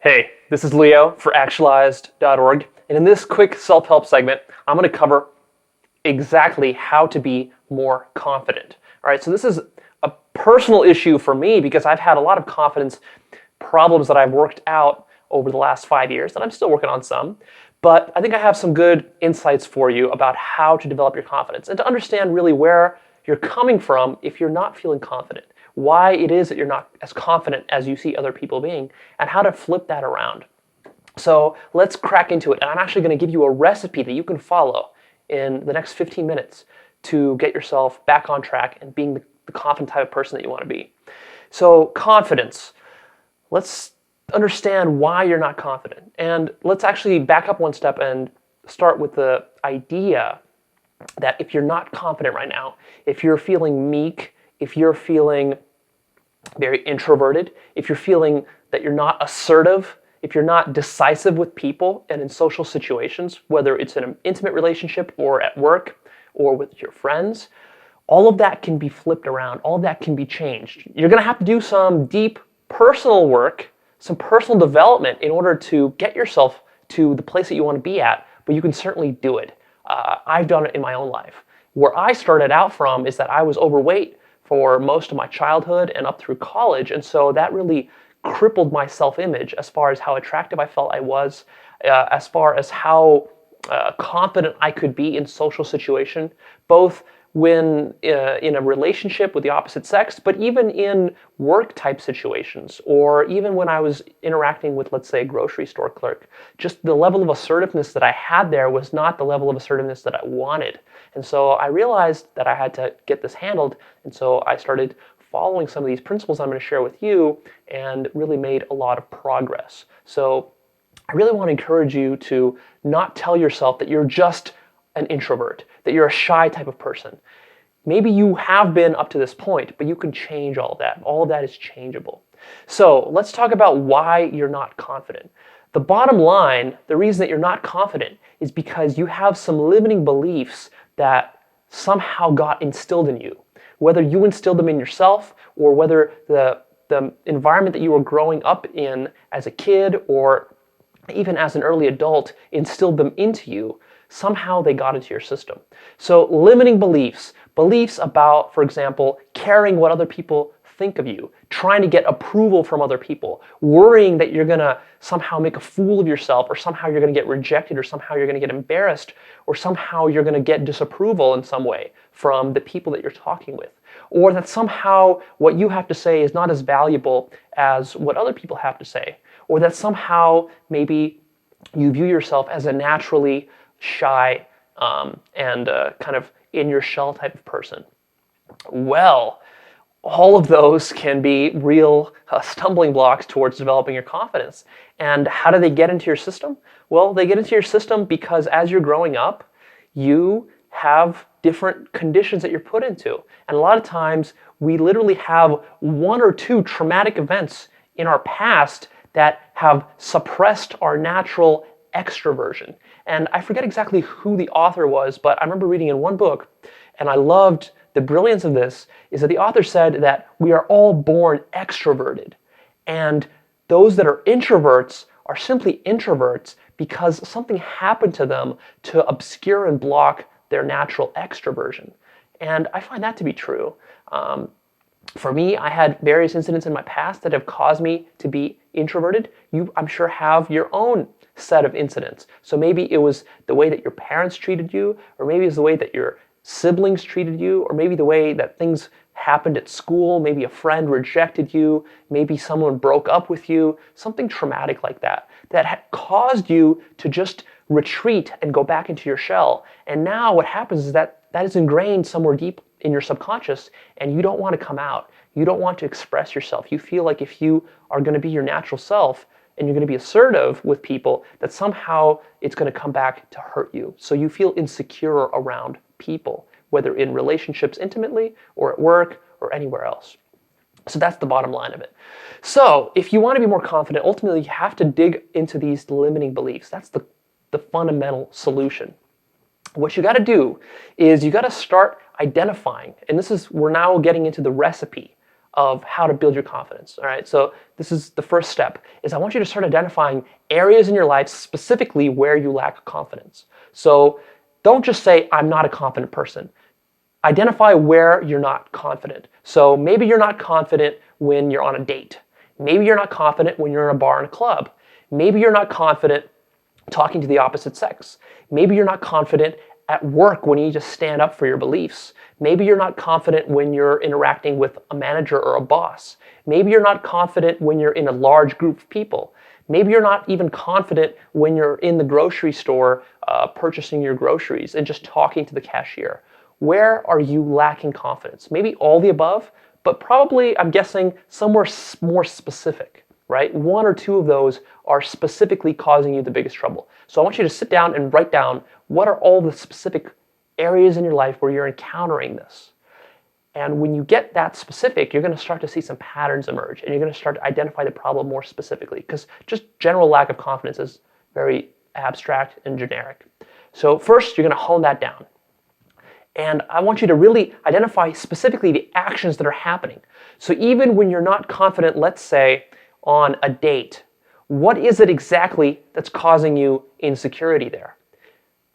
Hey, this is Leo for Actualized.org, and in this quick self-help segment, I'm going to cover exactly how to be more confident. All right, so this is a personal issue for me because I've had a lot of confidence problems that I've worked out over the last 5 years, and I'm still working on some, but I think I have some good insights for you about how to develop your confidence and to understand really where you're coming from if you're not feeling confident, why it is that you're not as confident as you see other people being, and how to flip that around. So let's crack into it. And I'm actually going to give you a recipe that you can follow in the next 15 minutes to get yourself back on track and being the confident type of person that you want to be. So confidence. Let's understand why you're not confident. And let's actually back up one step and start with the idea that if you're not confident right now, if you're feeling meek, if you're feeling very introverted, if you're feeling that you're not assertive, if you're not decisive with people and in social situations, whether it's in an intimate relationship or at work or with your friends, all of that can be flipped around. All of that can be changed. You're going to have to do some deep personal work, some personal development in order to get yourself to the place that you want to be at, but you can certainly do it. I've done it in my own life. Where I started out from is that I was overweight for most of my childhood and up through college, and so that really crippled my self-image as far as how attractive I felt I was, as far as how confident I could be in social situation, both when in a relationship with the opposite sex, but even in work type situations, or even when I was interacting with, let's say, a grocery store clerk. Just the level of assertiveness that I had there was not the level of assertiveness that I wanted. And so I realized that I had to get this handled, and so I started following some of these principles I'm going to share with you and really made a lot of progress. So I really want to encourage you to not tell yourself that you're just an introvert, that you're a shy type of person. Maybe you have been up to this point, but you can change all of that. All of that is changeable. So let's talk about why you're not confident. The bottom line, the reason that you're not confident is because you have some limiting beliefs that somehow got instilled in you. Whether you instilled them in yourself or whether the environment that you were growing up in as a kid or even as an early adult instilled them into you, somehow they got into your system. So limiting beliefs about, for example, caring what other people think of you, trying to get approval from other people, worrying that you're going to somehow make a fool of yourself, or somehow you're going to get rejected, or somehow you're going to get embarrassed, or somehow you're going to get disapproval in some way from the people that you're talking with, or that somehow what you have to say is not as valuable as what other people have to say, or that somehow maybe you view yourself as a naturally shy and kind of in your shell type of person. Well, all of those can be real stumbling blocks towards developing your confidence. And how do they get into your system? Well, they get into your system because as you're growing up, you have different conditions that you're put into. And a lot of times, we literally have one or two traumatic events in our past that have suppressed our natural extroversion. And I forget exactly who the author was, but I remember reading in one book, and I loved the brilliance of this, is that the author said that we are all born extroverted. And those that are introverts are simply introverts because something happened to them to obscure and block their natural extroversion. And I find that to be true. For me, I had various incidents in my past that have caused me to be introverted. You, I'm sure, have your own set of incidents. So maybe it was the way that your parents treated you, or maybe it's the way that your siblings treated you, or maybe the way that things happened at school, maybe a friend rejected you, maybe someone broke up with you, something traumatic like that, that had caused you to just retreat and go back into your shell. And now what happens is that that is ingrained somewhere deep in your subconscious, and you don't want to come out. You don't want to express yourself. You feel like if you are going to be your natural self and you're going to be assertive with people, that somehow it's going to come back to hurt you. So you feel insecure around people, whether in relationships intimately or at work or anywhere else. So that's the bottom line of it. So if you want to be more confident, ultimately you have to dig into these limiting beliefs. That's the fundamental solution. What you got to do is you got to start identifying, and we're now getting into the recipe of how to build your confidence. All right, so this is the first step, is I want you to start identifying areas in your life specifically where you lack confidence. So don't just say, I'm not a confident person. Identify where you're not confident. So maybe you're not confident when you're on a date. Maybe you're not confident when you're in a bar and a club. Maybe you're not confident talking to the opposite sex. Maybe you're not confident at work when you need to stand up for your beliefs. Maybe you're not confident when you're interacting with a manager or a boss. Maybe you're not confident when you're in a large group of people. Maybe you're not even confident when you're in the grocery store purchasing your groceries and just talking to the cashier. Where are you lacking confidence? Maybe all the above, but probably, I'm guessing, somewhere more specific, right? One or two of those are specifically causing you the biggest trouble. So I want you to sit down and write down what are all the specific areas in your life where you're encountering this. And when you get that specific, you're going to start to see some patterns emerge, and you're going to start to identify the problem more specifically, because just general lack of confidence is very abstract and generic. So first, you're going to hone that down. And I want you to really identify specifically the actions that are happening. So even when you're not confident, let's say, on a date, what is it exactly that's causing you insecurity there?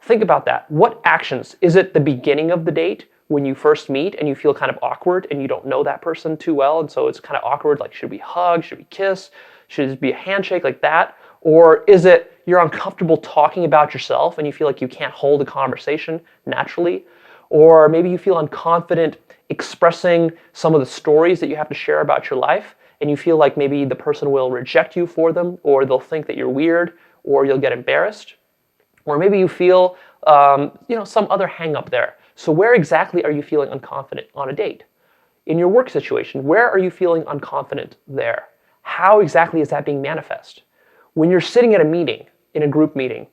Think about that. What actions? Is it the beginning of the date when you first meet and you feel kind of awkward and you don't know that person too well, and so it's kind of awkward, like should we hug, should we kiss, should it be a handshake, like that? Or is it you're uncomfortable talking about yourself and you feel like you can't hold a conversation naturally? Or maybe you feel unconfident expressing some of the stories that you have to share about your life, and you feel like maybe the person will reject you for them, or they'll think that you're weird, or you'll get embarrassed. Or maybe you feel some other hang up there. So where exactly are you feeling unconfident on a date? In your work situation, where are you feeling unconfident there? How exactly is that being manifest? When you're sitting at a meeting, in a group meeting,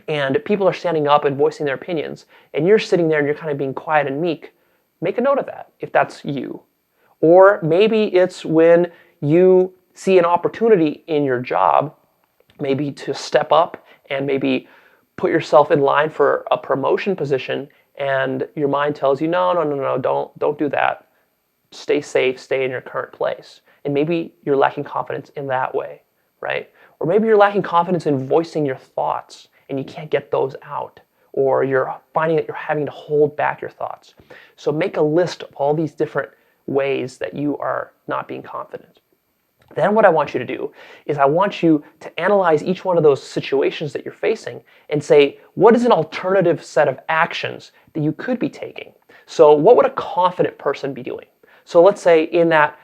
and people are standing up and voicing their opinions, and you're sitting there and you're kind of being quiet and meek, make a note of that if that's you. Or maybe it's when you see an opportunity in your job, maybe to step up and maybe put yourself in line for a promotion position, and your mind tells you, no, don't do that. Stay safe, stay in your current place. And maybe you're lacking confidence in that way, right? Or maybe you're lacking confidence in voicing your thoughts, and you can't get those out, or you're finding that you're having to hold back your thoughts. So make a list of all these different ways that you are not being confident. Then what I want you to do is I want you to analyze each one of those situations that you're facing and say, what is an alternative set of actions that you could be taking? So what would a confident person be doing? So let's say in that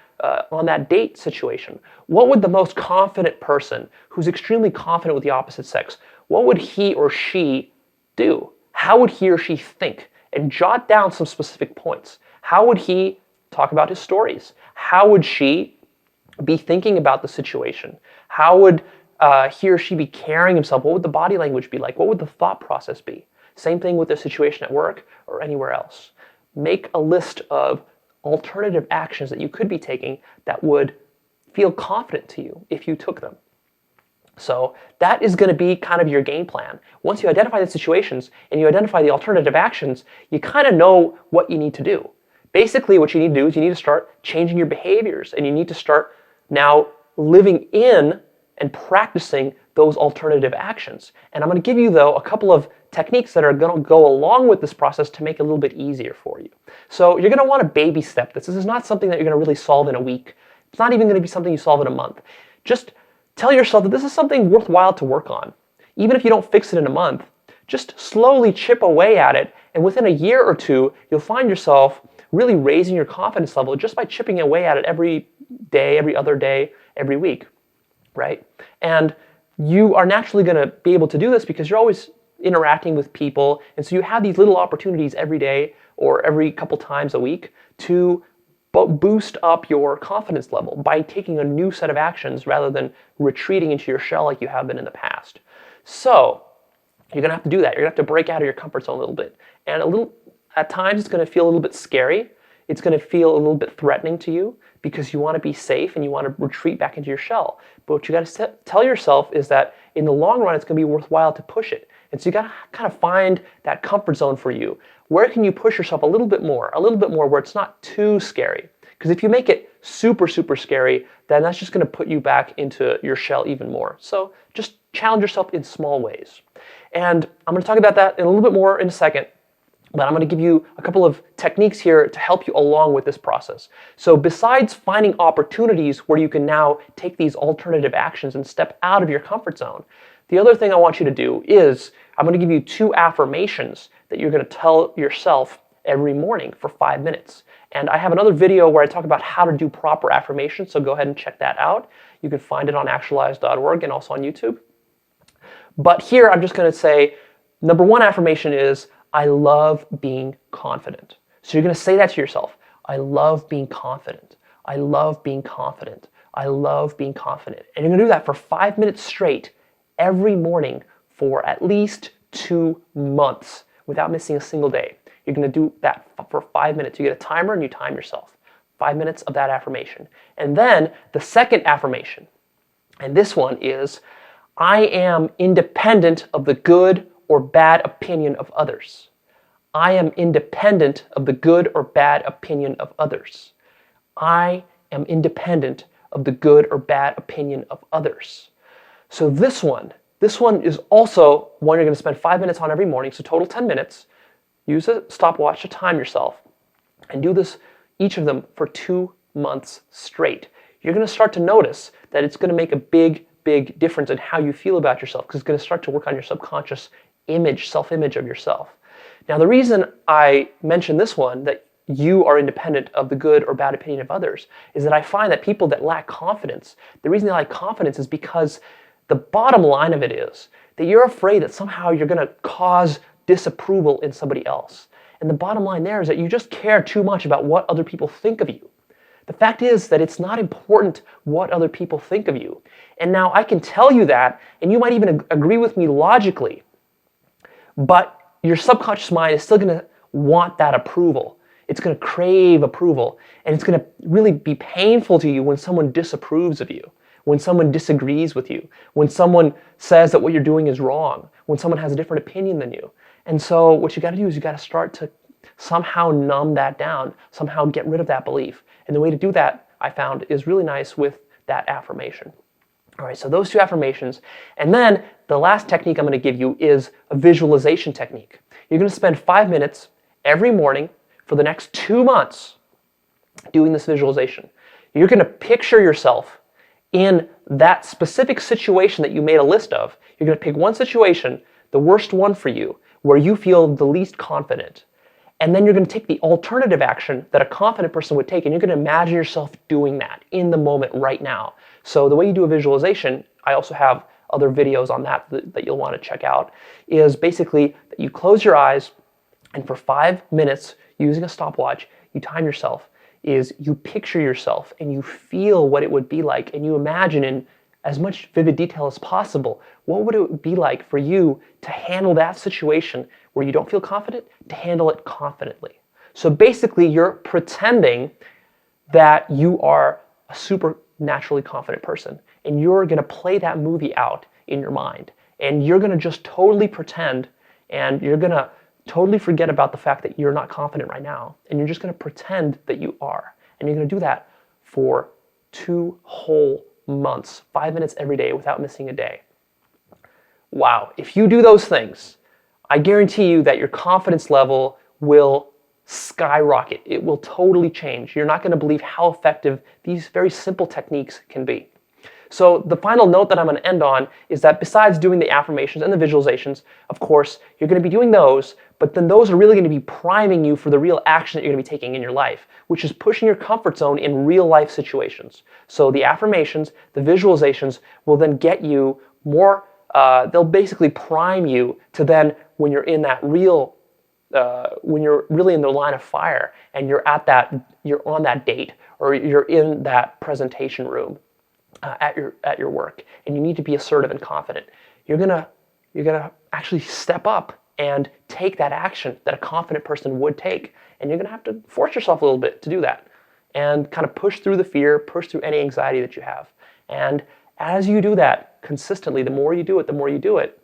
on that date situation, what would the most confident person who's extremely confident with the opposite sex, what would he or she do? How would he or she think? And jot down some specific points. How would he talk about his stories? How would she be thinking about the situation? How would he or she be carrying himself? What would the body language be like? What would the thought process be? Same thing with the situation at work or anywhere else. Make a list of alternative actions that you could be taking that would feel confident to you if you took them. So that is going to be kind of your game plan. Once you identify the situations and you identify the alternative actions, you kind of know what you need to do. Basically, what you need to do is you need to start changing your behaviors, and you need to start now living in and practicing those alternative actions. And I'm going to give you, though, a couple of techniques that are going to go along with this process to make it a little bit easier for you. So you're going to want to baby step this. This is not something that you're going to really solve in a week. It's not even going to be something you solve in a month. Just tell yourself that this is something worthwhile to work on. Even if you don't fix it in a month, just slowly chip away at it, and within a year or two, you'll find yourself really raising your confidence level just by chipping away at it every day, every other day, every week, right? And you are naturally going to be able to do this because you're always interacting with people, and so you have these little opportunities every day or every couple times a week to boost up your confidence level by taking a new set of actions rather than retreating into your shell like you have been in the past. So you're going to have to do that. You're going to have to break out of your comfort zone a little bit. And at times it's going to feel a little bit scary. It's going to feel a little bit threatening to you because you want to be safe and you want to retreat back into your shell. But what you got to tell yourself is that in the long run, it's going to be worthwhile to push it. And so you got to kind of find that comfort zone for you. Where can you push yourself a little bit more where it's not too scary? Because if you make it super, super scary, then that's just going to put you back into your shell even more. So just challenge yourself in small ways. And I'm going to talk about that in a little bit more in a second, but I'm going to give you a couple of techniques here to help you along with this process. So besides finding opportunities where you can now take these alternative actions and step out of your comfort zone, the other thing I want you to do is I'm going to give you 2 affirmations that you're going to tell yourself every morning for 5 minutes. And I have another video where I talk about how to do proper affirmations, so go ahead and check that out. You can find it on Actualized.org and also on YouTube. But here I'm just going to say, number 1 affirmation is, I love being confident. So you're going to say that to yourself. I love being confident. I love being confident. I love being confident. And you're going to do that for 5 minutes straight every morning for at least 2 months without missing a single day. You're going to do that for 5 minutes. You get a timer and you time yourself. 5 minutes of that affirmation. And then the second affirmation, and this one is, I am independent of the good or bad opinion of others. I am independent of the good or bad opinion of others. I am independent of the good or bad opinion of others. So this one is also one you're going to spend 5 minutes on every morning, so total 10 minutes. Use a stopwatch to time yourself and do this, each of them, for 2 months straight. You're going to start to notice that it's going to make a big difference in how you feel about yourself, because it's going to start to work on your subconscious self-image of yourself. Now, the reason I mention this one, that you are independent of the good or bad opinion of others, is that I find that people that lack confidence, the reason they lack confidence is because the bottom line of it is that you're afraid that somehow you're going to cause disapproval in somebody else. And the bottom line there is that you just care too much about what other people think of you. The fact is that it's not important what other people think of you. And now I can tell you that, and you might even agree with me logically, but your subconscious mind is still going to want that approval. It's going to crave approval, and it's going to really be painful to you when someone disapproves of you, when someone disagrees with you, when someone says that what you're doing is wrong, when someone has a different opinion than you. And so what you got to do is you got to start to somehow numb that down, somehow get rid of that belief. And the way to do that, I found, is really nice with that affirmation. All right, so those 2 affirmations. And then the last technique I'm going to give you is a visualization technique. You're going to spend 5 minutes every morning for the next 2 months doing this visualization. You're going to picture yourself in that specific situation that you made a list of. You're going to pick one situation, the worst one for you, where you feel the least confident. And then you're going to take the alternative action that a confident person would take, and you're going to imagine yourself doing that in the moment right now. So the way you do a visualization, I also have other videos on that you'll want to check out, is basically that you close your eyes, and for 5 minutes, using a stopwatch, you time yourself, is you picture yourself and you feel what it would be like, and you imagine in as much vivid detail as possible, what would it be like for you to handle that situation where you don't feel confident, to handle it confidently. So basically, you're pretending that you are a super naturally confident person, and you're going to play that movie out in your mind, and you're going to just totally pretend, and you're going to totally forget about the fact that you're not confident right now, and you're just going to pretend that you are. And you're going to do that for 2 whole months, 5 minutes every day without missing a day. Wow, if you do those things, I guarantee you that your confidence level will skyrocket. It will totally change. You're not going to believe how effective these very simple techniques can be. So the final note that I'm going to end on is that besides doing the affirmations and the visualizations, of course, you're going to be doing those, but then those are really going to be priming you for the real action that you're going to be taking in your life, which is pushing your comfort zone in real life situations. So the affirmations, the visualizations will then get you more, they'll basically prime you to then, when you're in that real, when you're really in the line of fire and you're on that date, or you're in that presentation room, at your work, and you need to be assertive and confident, you're gonna actually step up and take that action that a confident person would take, and you're gonna have to force yourself a little bit to do that, and kind of push through the fear, push through any anxiety that you have. And as you do that consistently, the more you do it,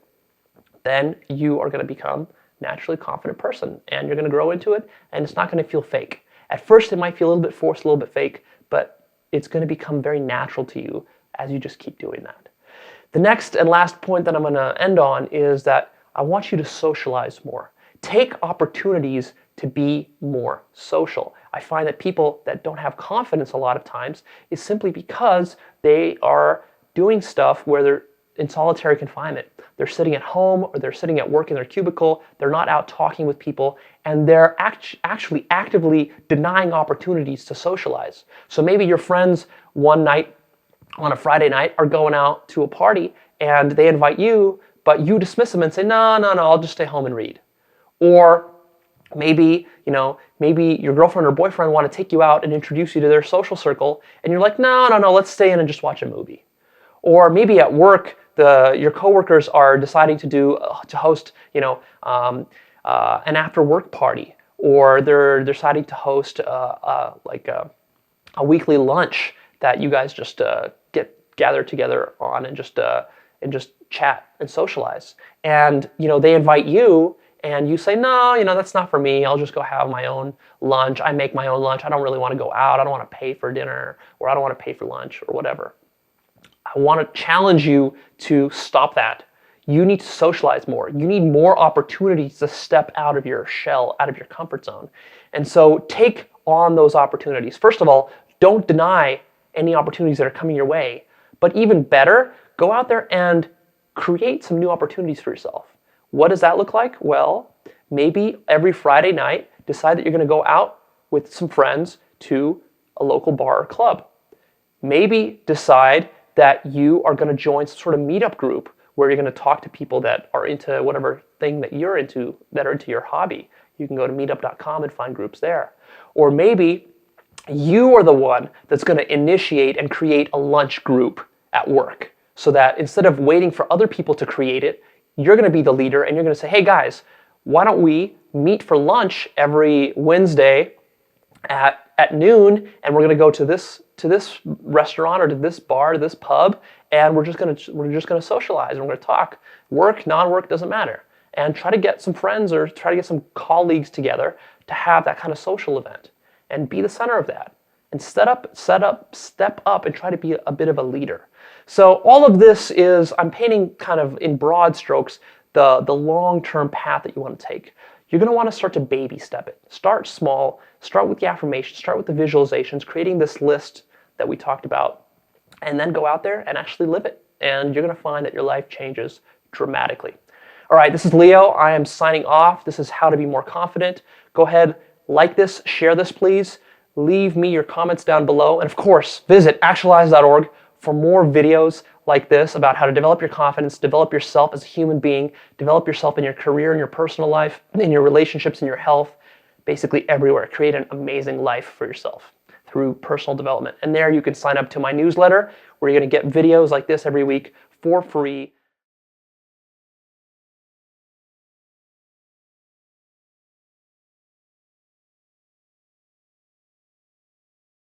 then you are going to become a naturally confident person, and you're going to grow into it, and it's not going to feel fake. At first, it might feel a little bit forced, a little bit fake, but it's going to become very natural to you as you just keep doing that. The next and last point that I'm going to end on is that I want you to socialize more. Take opportunities to be more social. I find that people that don't have confidence a lot of times is simply because they are doing stuff where they're in solitary confinement. They're sitting at home or they're sitting at work in their cubicle. They're not out talking with people, and they're actually actively denying opportunities to socialize. So maybe your friends one night on a Friday night are going out to a party and they invite you, but you dismiss them and say, no, I'll just stay home and read. Or maybe your girlfriend or boyfriend want to take you out and introduce you to their social circle, and you're like, no, let's stay in and just watch a movie. Or maybe at work, your coworkers are deciding to host an after work party, or they're deciding to host a weekly lunch that you guys just get gathered together on and just chat and socialize. And they invite you, and you say, no, that's not for me. I'll just go have my own lunch. I make my own lunch. I don't really want to go out. I don't want to pay for dinner, or I don't want to pay for lunch, or whatever. I want to challenge you to stop that. You need to socialize more. You need more opportunities to step out of your shell, out of your comfort zone. And so take on those opportunities. First of all, don't deny any opportunities that are coming your way. But even better, go out there and create some new opportunities for yourself. What does that look like? Well, maybe every Friday night, decide that you're going to go out with some friends to a local bar or club. Maybe decide that you are going to join some sort of meetup group where you're going to talk to people that are into whatever thing that you're into, that are into your hobby. You can go to meetup.com and find groups there. Or maybe you are the one that's going to initiate and create a lunch group at work, so that instead of waiting for other people to create it, you're going to be the leader, and you're going to say, hey guys, why don't we meet for lunch every Wednesday at noon, and we're going to go to this restaurant or to this bar, to this pub, and we're just going to socialize, and we're going to talk. Work, non-work, doesn't matter. And try to get some friends or try to get some colleagues together to have that kind of social event, and be the center of that. And step up and try to be a bit of a leader. So all of this is, I'm painting kind of in broad strokes the long-term path that you want to take. You're going to want to start to baby step it. Start small, start with the affirmations, start with the visualizations, creating this list that we talked about, and then go out there and actually live it. And you're going to find that your life changes dramatically. All right, this is Leo. I am signing off. This is How to Be More Confident. Go ahead, like this, share this, please. Leave me your comments down below. And of course, visit Actualized.org for more videos like this about how to develop your confidence, develop yourself as a human being, develop yourself in your career, in your personal life, in your relationships, in your health, basically everywhere. Create an amazing life for yourself through personal development. And there you can sign up to my newsletter, where you're going to get videos like this every week for free.